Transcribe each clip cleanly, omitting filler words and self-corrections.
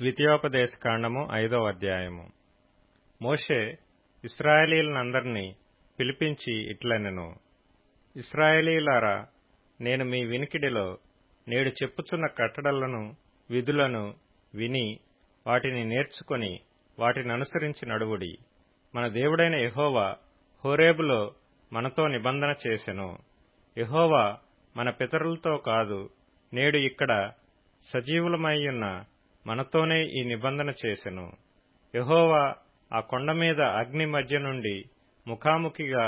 ద్వితీయోపదేశకాండము 5వ అధ్యాయము. మోషే ఇశ్రాయేలీయులందరినీ పిలిపించి ఇట్లనెను, ఇశ్రాయేలీయులారా, నేను మీ వినికిడిలో నేడు చెప్పుచున్న కట్టడలను విధులను విని వాటిని నేర్చుకొని వాటిననుసరించి నడువుడి. మన దేవుడైన యెహోవా హోరేబులో మనతో నిబంధన చేసెను. యెహోవా మన పితరులతో కాదు, నేడు ఇక్కడ సజీవులమైయున్న మనతోనే ఈ నిబంధన చేసెను. యెహోవా ఆ కొండ మీద అగ్ని మధ్య నుండి ముఖాముఖిగా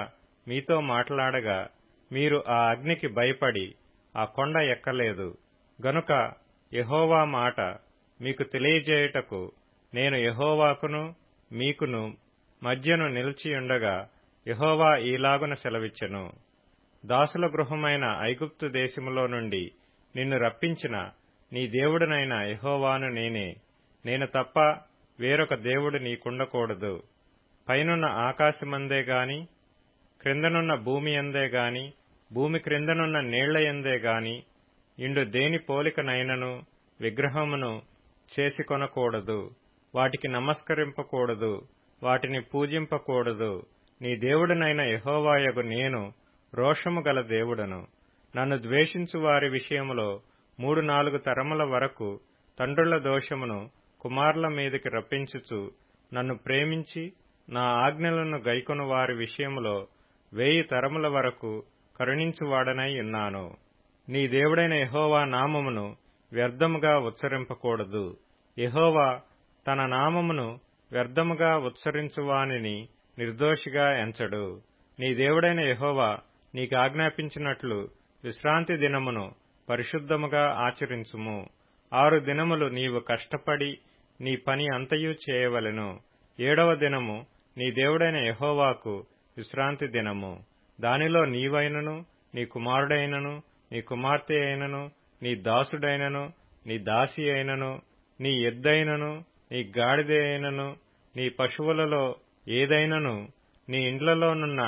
మీతో మాట్లాడగా మీరు ఆ అగ్నికి భయపడి ఆ కొండ ఎక్కలేదు. గనుక యెహోవా మాట మీకు తెలియజేయుటకు నేను యెహోవాకును మీకును మధ్యను నిలిచియుండగా యెహోవా ఈలాగున సెలవిచ్చెను. దాసుల గృహమైన ఐగుప్తు దేశములో నుండి నిన్ను రప్పించిన నీ దేవుడనైన యెహోవాను నేనే. నేను తప్ప వేరొక దేవుడు నీకుండకూడదు. పైనున్న ఆకాశమందే గాని, క్రిందనున్న భూమి యందే గాని, భూమి క్రిందనున్న నీళ్లయందే గాని ఇండు దేని పోలికనైనను విగ్రహమును చేసికొనకూడదు. వాటికి నమస్కరింపకూడదు, వాటిని పూజింపకూడదు. నీ దేవుడనైన యెహోవాయగు నేను రోషము గల దేవుడను. నన్ను ద్వేషించు వారి విషయములో 3-4 తరముల వరకు తండ్రుల దోషమును కుమారుల మీదికి రప్పించుచు, నన్ను ప్రేమించి నా ఆజ్ఞలను గైకొను వారి విషయములో 1000 తరముల వరకు కరుణించువాడనై ఉన్నాను. నీ దేవుడైన యెహోవా నామమును వ్యర్థముగా ఉచ్చరింపకూడదు. యెహోవా తన నామమును వ్యర్థముగా ఉచ్చరించువానిని నిర్దోషిగా ఎంచడు. నీ దేవుడైన యెహోవా నీకాజ్ఞాపించినట్లు విశ్రాంతి దినమును పరిశుద్ధముగా ఆచరించుము. 6 దినములు నీవు కష్టపడి నీ పని అంతయు చేయవలెను. 7వ దినము నీ దేవుడైన యెహోవాకు విశ్రాంతి దినము. దానిలో నీవైనను, నీ కుమారుడైనను, నీ కుమార్తె అయినను, నీ దాసుడైనను, నీ దాసి అయినను, నీ ఎద్దైనను, నీ గాడిద అయినను, నీ పశువులలో ఏదైనను, నీ ఇండ్లలోనున్న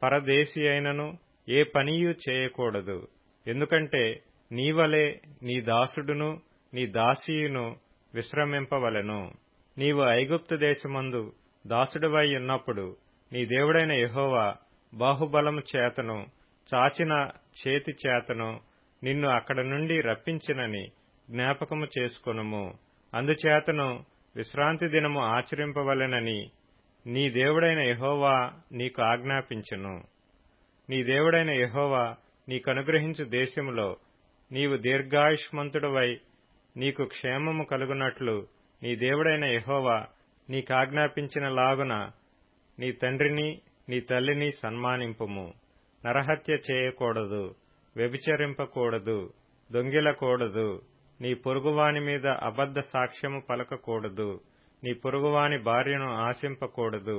పరదేశి అయినను ఏ పనియూ చేయకూడదు. ఎందుకంటే నీవలే నీ దాసుడును నీ దాసియును విశ్రమింపవలెను. నీవు ఐగుప్తు దేశమందు దాసుడివై ఉన్నప్పుడు నీ దేవుడైన యెహోవా బాహుబలము చేతను చాచిన చేతి చేతను నిన్ను అక్కడ నుండి రప్పించినని జ్ఞాపకము చేసుకొనుము. అందుచేతను విశ్రాంతి దినము ఆచరింపవలెనని నీ దేవుడైన యెహోవా నీకు ఆజ్ఞాపించెను. నీ దేవుడైన యెహోవా నీకనుగ్రహించు దేశములో నీవు దీర్ఘాయుష్మంతుడవై నీకు క్షేమము కలుగునట్లు నీ దేవుడైన యెహోవా నీకాజ్ఞాపించినలాగున నీ తండ్రిని నీ తల్లిని సన్మానింపుము. నరహత్య చేయకూడదు, వ్యభిచరింపకూడదు, దొంగిలకూడదు, నీ పొరుగువాని మీద అబద్ధ సాక్ష్యము పలకకూడదు, నీ పొరుగువాని భార్యను ఆశింపకూడదు,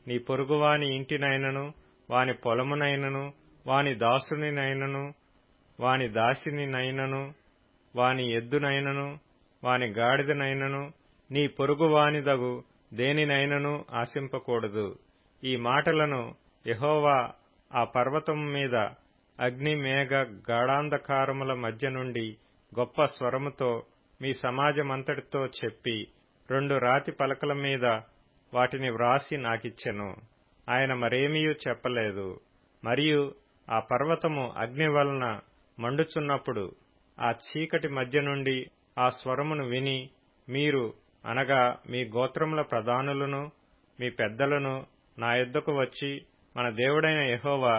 నీ పొరుగువాని ఇంటినైనను, వాని పొలమునైనను, వాని దాసునినైనను, వాని దాసినినైనను, వాని ఎద్దునైనను, వాని గాడిదనైనను, నీ పొరుగువానిదగు దేనినైనను ఆశింపకూడదు. ఈ మాటలను యెహోవా ఆ పర్వతము మీద అగ్ని మేఘ గాఢాంధకారముల మధ్య నుండి గొప్ప స్వరముతో మీ సమాజమంతటితో చెప్పి 2 రాతి పలకల మీద వాటిని వ్రాసి నాకిచ్చెను. ఆయన మరేమీయూ చెప్పలేదు. మరియు ఆ పర్వతము అగ్ని వలన మండుచున్నప్పుడు ఆ చీకటి మధ్య నుండి ఆ స్వరమును విని మీరు అనగా మీ గోత్రముల ప్రధానులను మీ పెద్దలను నా యొద్దకు వచ్చి, మన దేవుడైన యెహోవా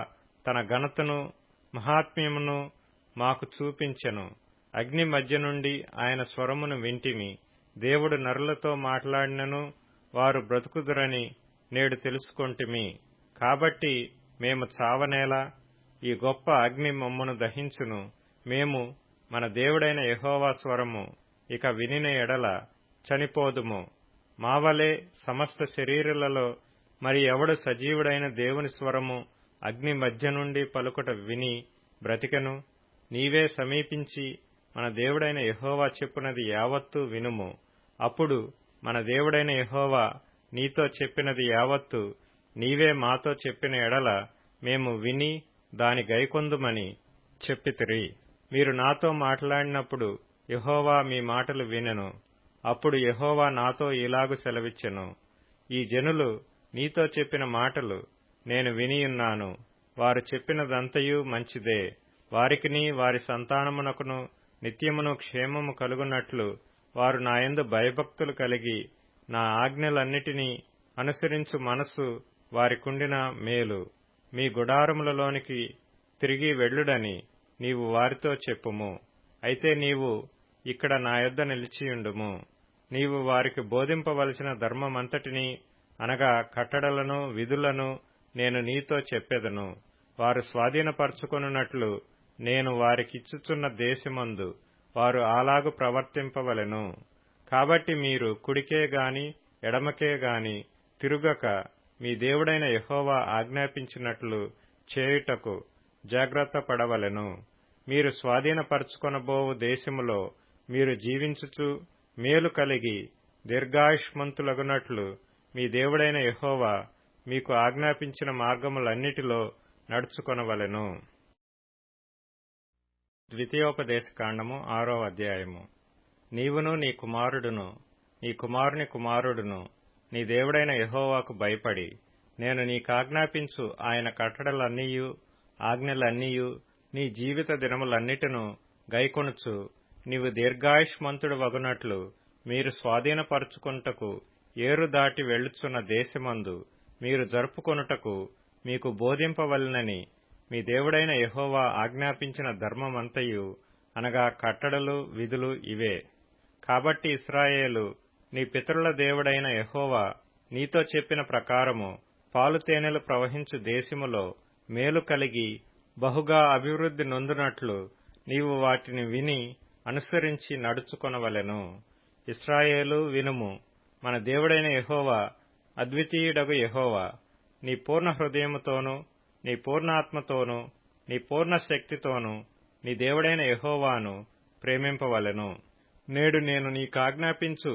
తన ఘనతను మహాత్మ్యమును మాకు చూపించెను. అగ్ని మధ్య నుండి ఆయన స్వరమును వింటిమి. దేవుడు నరులతో మాట్లాడినను వారు బ్రతుకుదురని నేడు తెలుసుకొంటిమి. కాబట్టి మేము చావనేలా? ఈ గొప్ప అగ్ని మమ్మను దహించును. మేము మన దేవుడైన యెహోవా స్వరము ఇక వినిన ఎడల చనిపోదుము. మావలే సమస్త శరీరులలో మరి ఎవడు సజీవుడైన దేవుని స్వరము అగ్ని మధ్య నుండి పలుకుట విని బ్రతికెను? నీవే సమీపించి మన దేవుడైన యెహోవా చెప్పునది యావత్తూ వినుము. అప్పుడు మన దేవుడైన యెహోవా నీతో చెప్పినది యావత్తు నీవే మాతో చెప్పిన ఎడల మేము విని దాని గైకొందుమని చెప్పితిరి. మీరు నాతో మాట్లాడినప్పుడు యెహోవా మీ మాటలు వినెను. అప్పుడు యెహోవా నాతో ఇలాగు సెలవిచ్చెను, ఈ జనులు నీతో చెప్పిన మాటలు నేను వినియున్నాను. వారు చెప్పినదంతయు మంచిదే. వారికిని వారి సంతానమునకును నిత్యమును క్షేమము కలుగునట్లు వారు నాయందు భయభక్తులు కలిగి నా ఆజ్ఞలన్నిటినీ అనుసరించు మనసు వారికుండిన మేలు. మీ గుడారములలోనికి తిరిగి వెళ్ళుడని నీవు వారితో చెప్పుము. అయితే నీవు ఇక్కడ నా యొద్ద నిలిచియుండుము. నీవు వారికి బోధింపవలసిన ధర్మమంతటినీ అనగా కట్టడలను విధులను నేను నీతో చెప్పెదను. వారు స్వాధీనపరచుకొనున్నట్లు నేను వారికిచ్చుచున్న దేశమందు వారు అలాగు ప్రవర్తింపవలెను. కాబట్టి మీరు కుడికే గాని ఎడమకే గాని తిరుగక మీ దేవుడైన యెహోవా ఆజ్ఞాపించినట్లు చేయుటకు జాగ్రత్త పడవలెను. మీరు స్వాధీనపరచుకొనబోవు దేశములో మీరు జీవించుచు మేలు కలిగి దీర్ఘాయుష్మంతులగునట్లు మీ దేవుడైన యెహోవా మీకు ఆజ్ఞాపించిన మార్గములన్నిటిలో నడుచుకొనవలెను. ద్వితీయోపదేశకాండము 6వ అధ్యాయము. నీవును నీ కుమారుడును నీ కుమారుని కుమారుడును నీ దేవుడైన యెహోవాకు భయపడి నేను నీకాజ్ఞాపించు ఆయన కట్టడలన్నీయు ఆజ్ఞలన్నీయు నీ జీవిత దినములన్నిటిను గైకొనుచు నీవు దీర్ఘాయుష్మంతుడు వగునట్లు మీరు స్వాధీనపరచుకొనుటకు ఏరు దాటి వెళ్ళుచున్న దేశమందు మీరు జరుపుకొనుటకు మీకు బోధింపవలెనని మీ దేవుడైన యెహోవా ఆజ్ఞాపించిన ధర్మమంతయు అనగా కట్టడలు విధులు ఇవే. కాబట్టి ఇశ్రాయేలు నీ పితరుల దేవుడైన యెహోవా నీతో చెప్పిన ప్రకారము పాలు తేనెలు ప్రవహించు దేశములో మేలు కలిగి బహుగా అభివృద్ధి నొందునట్లు నీవు వాటిని విని అనుసరించి నడుచుకొనవలెను. ఇశ్రాయేలు వినుము, మన దేవుడైన యెహోవా అద్వితీయుడగు యెహోవా. నీ పూర్ణ హృదయముతోనూ నీ పూర్ణాత్మతోనూ నీ పూర్ణ శక్తితోనూ నీ దేవుడైన యెహోవాను ప్రేమింపవలెను. నేడు నేను నీకాజ్ఞాపించు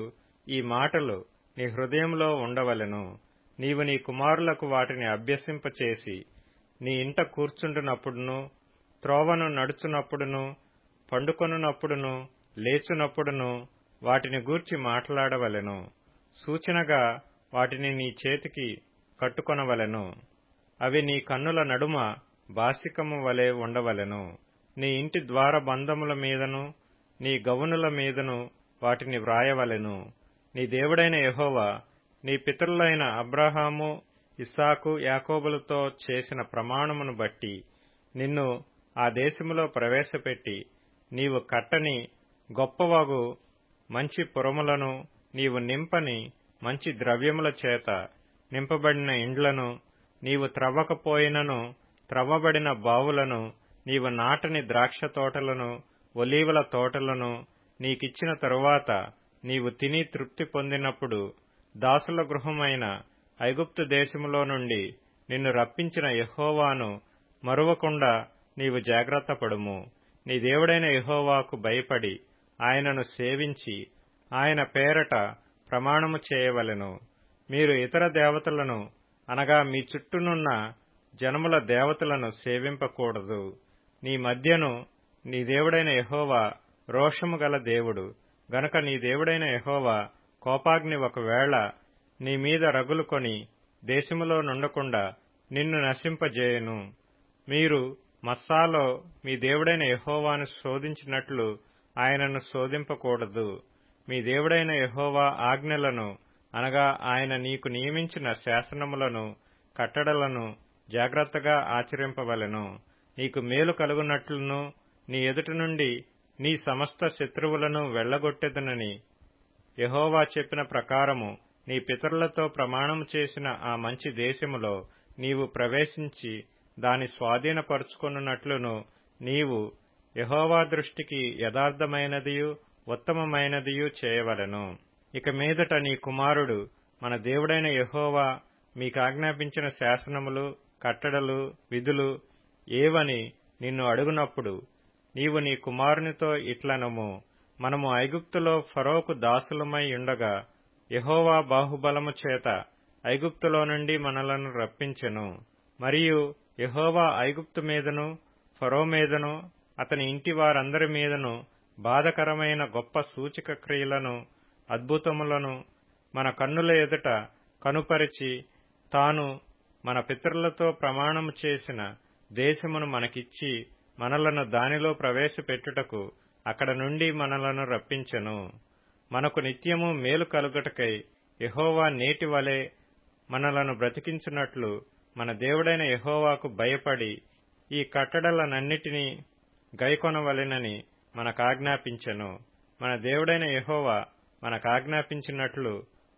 ఈ మాటలు నీ హృదయంలో ఉండవలెను. నీవు నీ కుమారులకు వాటిని అభ్యసింపచేసి నీ ఇంట కూర్చుండునప్పుడును త్రోవను నడుచునప్పుడును పండుకొనున్నప్పుడును లేచునప్పుడును వాటిని గూర్చి మాట్లాడవలెను. సూచనగా వాటిని నీ చేతికి కట్టుకొనవలెను. అవి నీ కన్నుల నడుమ బాసికము వలె ఉండవలెను. నీ ఇంటి ద్వార బంధముల మీదను నీ గవునుల మీదను వాటిని వ్రాయవలెను. నీ దేవుడైన యెహోవా నీ పితరులైన అబ్రాహాము ఇస్సాకు యాకోబులతో చేసిన ప్రమాణమును బట్టి నిన్ను ఆ దేశములో ప్రవేశపెట్టి నీవు కట్టని గొప్పవగు మంచి పురములను నీవు నింపని మంచి ద్రవ్యముల చేత నింపబడిన ఇండ్లను నీవు త్రవ్వకపోయినను త్రవ్వబడిన బావులను నీవు నాటని ద్రాక్ష తోటలను ఒలీవల తోటలను నీకిచ్చిన తరువాత నీవు తిని తృప్తి పొందినప్పుడు దాసుల గృహమైన ఐగుప్తు దేశములో నుండి నిన్ను రప్పించిన యెహోవాను మరువకుండా నీవు జాగ్రత్తపడుము. నీ దేవుడైన యెహోవాకు భయపడి ఆయనను సేవించి ఆయన పేరట ప్రమాణము చేయవలెను. మీరు ఇతర దేవతలను అనగా మీ చుట్టూనున్న జనముల దేవతలను సేవింపకూడదు. నీ మధ్యను నీ దేవుడైన యెహోవా రోషము గల దేవుడు గనుక నీ దేవుడైన యెహోవా కోపాగ్ని ఒకవేళ నీ మీద రగులుకొని దేశములో నుండకుండా నిన్ను నశింపజేయును. మీరు మస్సాలో మీ దేవుడైన యెహోవాను శోధించినట్లు ఆయనను శోధింపకూడదు. మీ దేవుడైన యెహోవా ఆజ్ఞలను అనగా ఆయన నీకు నియమించిన శాసనములను కట్టడలను జాగ్రత్తగా ఆచరింపవలెను. నీకు మేలు కలుగునట్లును నీ ఎదుట నుండి నీ సమస్త శత్రువులను వెళ్లగొట్టెదనని యెహోవా చెప్పిన ప్రకారము నీ పితరులతో ప్రమాణము చేసిన ఆ మంచి దేశములో నీవు ప్రవేశించి దాని స్వాధీనపరుచుకొనున్నట్లును నీవు యెహోవా దృష్టికి యథార్థమైనదియు ఉత్తమమైనదియు చేయవలెను. ఇక మీదట నీ కుమారుడు మన దేవుడైన యెహోవా మీకాజ్ఞాపించిన శాసనములు కట్టడలు విధులు ఏవని నిన్ను అడుగునప్పుడు నీవు నీ కుమారునితో ఇట్లనుము, మనము ఐగుప్తులో ఫరోకు దాసులమై ఉండగా యెహోవా బాహుబలము చేత ఐగుప్తులో నుండి మనలను రప్పించెను. మరియు యెహోవా ఐగుప్తు మీదను ఫరో మీదను అతని ఇంటి వారందరి మీదను బాధకరమైన గొప్ప సూచక క్రియలను అద్భుతములను మన కన్నుల ఎదుట కనుపరిచి, తాను మన పితరులతో ప్రమాణము చేసిన దేశమును మనకిచ్చి, మనలను దానిలో ప్రవేశపెట్టుటకు అక్కడ నుండి మనలను రప్పించెను. మనకు నిత్యము మేలు కలుగుటకై యెహోవా నేటి వలె మనలను బ్రతికించున్నట్లు మన దేవుడైన యెహోవాకు భయపడి ఈ కట్టడలనన్నిటినీ గైకొనవలెనని మనకాజ్ఞాపించెను. మన దేవుడైన యెహోవా మనకాజ్ఞాపించినట్లు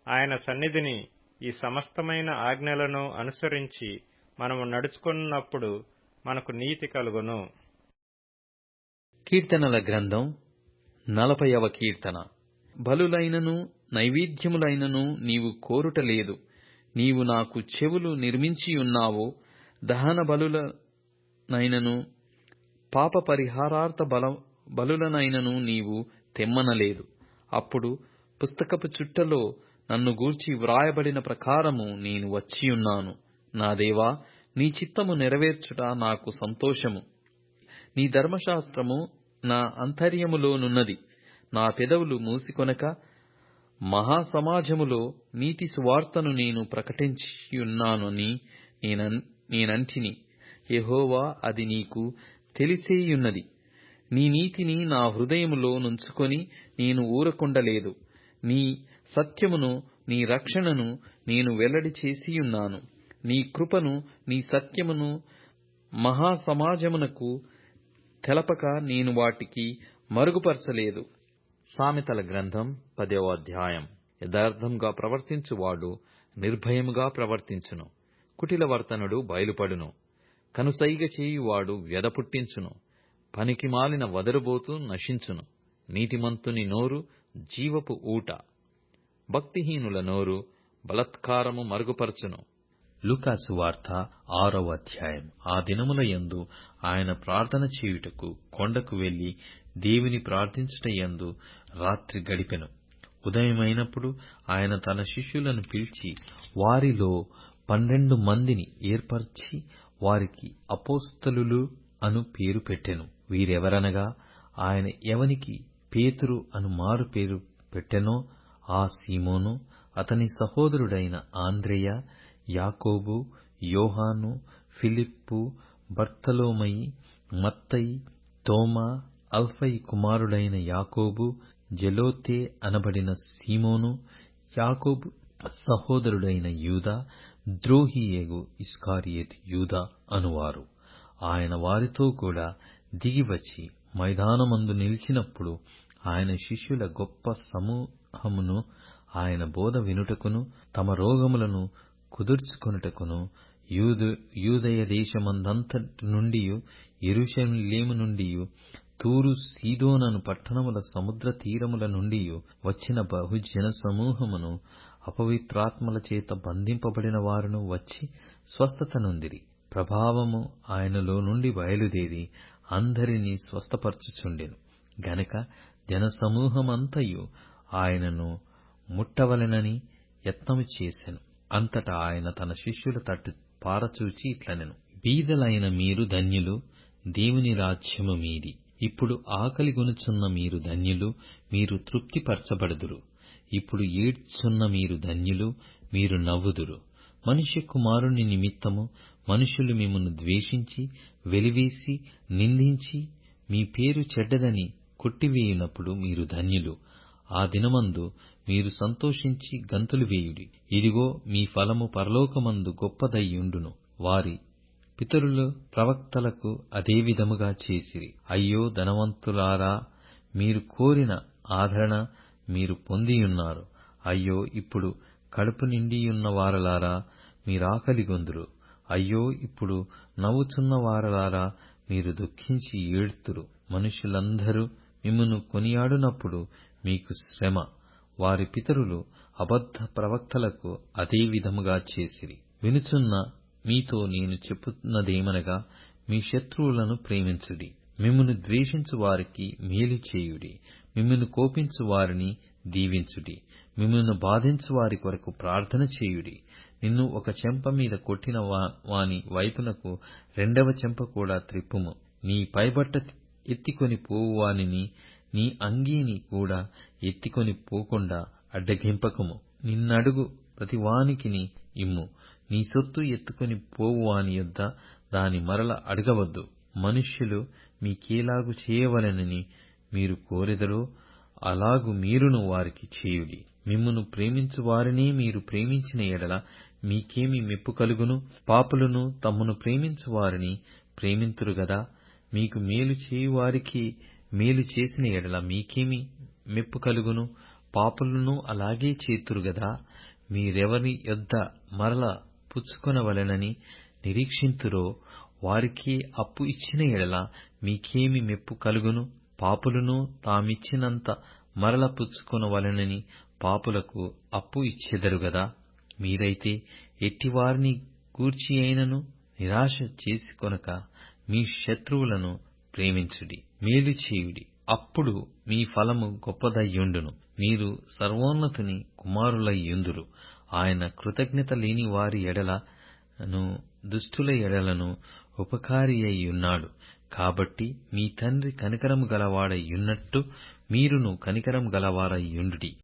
ఆయన సన్నిధిని ఈ సమస్తమైన ఆజ్ఞలను అనుసరించి మనము నడుచుకున్నప్పుడు మనకు నీతి కలుగును. కీర్తనల గ్రంథం 40వ కీర్తన. బలులైనను నైవేద్యములైనను నీవు కోరుటలేదు. నీవు నాకు చెవులు నిర్మించియున్నావు. దహన బలులనైనను పాప పరిహారార్థ బలులనైనను నీవు తెమ్మనలేదు. అప్పుడు పుస్తకపు చుట్టలో నన్ను గూర్చి వ్రాయబడిన ప్రకారము నేను వచ్చియున్నాను. నా దేవా, నీ చిత్తము నెరవేర్చుట నాకు సంతోషము. నీ ధర్మశాస్త్రము నా అంతర్యములోనున్నది. నా పెదవులు మూసికొనక మహాసమాజములో నీతి సువార్తను నేను ప్రకటించియున్నానని నేనంటిని. యెహోవా, అది నీకు తెలిసేయున్నది. నీ నీతిని నా హృదయములో నుంచుకొని నేను ఊరకుండలేదు. నీ సత్యమును నీ రక్షణను నేను వెల్లడి చేసియున్నాను. నీ కృపను నీ సత్యమును మహాసమాజమునకు తెలపక నేను వాటికి మరుగుపరచలేదు. సామెతల గ్రంథం 10వ అధ్యాయం. యథార్థంగా ప్రవర్తించువాడు నిర్భయముగా ప్రవర్తించును. కుటిలవర్తనుడు బయలుపడును. కనుసైగ చేయువాడు వ్యధ పుట్టించును. పనికిమాలిన వదరుబోతు నశించును. నీతిమంతుని నోరు జీవపు ఊట. భక్తిహీనుల నోరు బలాత్కారము మరుగుపరచును. లూకాసు వార్త 6వ అధ్యాయం. ఆ దినముల యందు ఆయన ప్రార్థన చేయుటకు కొండకు వెళ్లి దేవుని ప్రార్థించుట యందు రాత్రి గడిపెను. ఉదయమైనప్పుడు ఆయన తన శిష్యులను పిలిచి వారిలో 12 మందిని ఏర్పరచి వారికి అపోస్తలులు అను పేరు పెట్టెను. వీరెవరనగా, ఆయన ఎవనికి పేతురు అను మారు పేరు పెట్టెనో ఆ సీమోను, అతని సహోదరుడైన ఆంద్రెయ, యాకోబు, యోహాను, ఫిలిప్పు, బర్తలోమయి, మత్తయి, తోమా, అల్ఫయి కుమారుడైన యాకోబు, జెలోతే అనబడిన సీమోను, యాకోబు సహోదరుడైన యూదా, ద్రోహియేగు ఇస్కారియోతు యూదా అనువారు. ఆయన వారితో కూడా దిగివచ్చి మైదానమందు నిలిచినప్పుడు ఆయన శిష్యుల గొప్ప సమూహమును ఆయన బోధ వినుటకును తమ రోగములను కుదుర్చుకొనుటకును యూదయ దేశమందంతటి నుండియు యెరూషలేము నుండియు తూరు సీదోనను పట్టణముల సముద్ర తీరముల నుండియు వచ్చిన బహుజన సమూహమును అపవిత్రాత్మల చేత బంధింపబడిన వారును వచ్చి స్వస్థత నొందిరి. ప్రభావము ఆయనలో నుండి బయలుదేరి అందరినీ స్వస్థపరచుచుండెను గనక జనసమూహమంతయు ఆయనను ముట్టవలెనని యత్నము చేసెను. అంతటా ఆయన తన శిష్యుల తట్టు పారచూచి ఇట్లనెను: బీదలైన మీరు ధన్యులు, దేవుని రాజ్యము మీది. ఇప్పుడు ఆకలిగొనుచున్న మీరు ధన్యులు, మీరు తృప్తిపరచబడుదురు. ఇప్పుడు ఏడ్చున్న మీరు ధన్యులు, మీరు నవ్వుదురు. మనుష్య కుమారుని నిమిత్తము మనుషులు మిమ్మును ద్వేషించి, వెలివేసి, నిందించి, మీ పేరు చెడ్డదని కొట్టివేయునప్పుడు మీరు ధన్యులు. ఆ దినమందు మీరు సంతోషించి గంతులు వేయుడి. ఇదిగో, మీ ఫలము పరలోకమందు గొప్పదయ్యుండును. వారి పితరులు ప్రవక్తలకు అదే విధముగా చేసిరి. అయ్యో ధనవంతులారా, మీరు కోరిన ఆదరణ మీరు పొందియున్నారు. అయ్యో, ఇప్పుడు కడుపు నిండియున్న వారలారా, మీరాకలిగొందురు. అయ్యో, ఇప్పుడు నవ్వుచున్న వారలారా, మీరు దుఃఖించి ఏడ్తురు. మనుషులందరూ మిమ్మును కొనియాడునప్పుడు మీకు శ్రమ. వారి పితరులు అబద్ధ ప్రవక్తలకు అదే విధముగా చేసిరి. వినుచున్న మీతో నేను చెప్పున్నదేమనగా, మీ శత్రువులను ప్రేమించుడి, మిమ్మును ద్వేషించు వారికి మేలు చేయుడి, మిమ్మును కోపించు వారిని దీవించుడి, మిమ్మును బాధించు వారి కొరకు ప్రార్థన చేయుడి. నిన్ను ఒక చెంప మీద కొట్టిన వాని వైపునకు రెండవ చెంప కూడా త్రిప్పుము. నీ పైబట్ట ఎత్తికొని పోవువానిని నీ అంగీని కూడా ఎత్తికొని పోకుండా అడ్డగింపకము. నిన్నడుగు ప్రతివానికిని ఇమ్ము. నీ సొత్తు ఎత్తుకొని పోవువాని యొద్ద దాని మరల అడగవద్దు. మనుష్యులు మీకేలాగు చేయవలెనని మీరు కోరెదరో అలాగు మీరును వారికి చేయుడి. మిమ్మును ప్రేమించు వారినే మీరు ప్రేమించిన ఎడల మీకేమి మెప్పు కలుగును? పాపులను తమ్మును ప్రేమించు వారిని ప్రేమింతురు గదా. మీకు మేలు చేయువారికి మేలు చేసిన ఎడల మీకేమి మెప్పు కలుగును? పాపులను అలాగే చేతురు గదా. మీరెవరి యొద్ద మరల పుచ్చుకొనవలెనని నిరీక్షింతురో వారికే అప్పు ఇచ్చిన ఎడల మీకేమి మెప్పు కలుగును? పాపులను తామిచ్చినంత మరల పుచ్చుకొనవలెనని పాపులకు అప్పు ఇచ్చెదరు గదా. మీరైతే ఎట్టివారిని గూర్చి అయినను నిరాశ చేసుకొనక మీ శత్రువులను ప్రేమించుడి, మేలు చేయుడి. అప్పుడు మీ ఫలము గొప్పదయ్యుండును. మీరు సర్వోన్నతుని కుమారులయ్యుందురు. ఆయన కృతజ్ఞత లేని వారి ఎడలను దుష్టుల ఎడలను ఉపకారి అయ్యున్నాడు. కాబట్టి మీ తండ్రి కనికరము గలవాడయ్యున్నట్టు మీరును కనికరము గలవారయ్యుండుడి.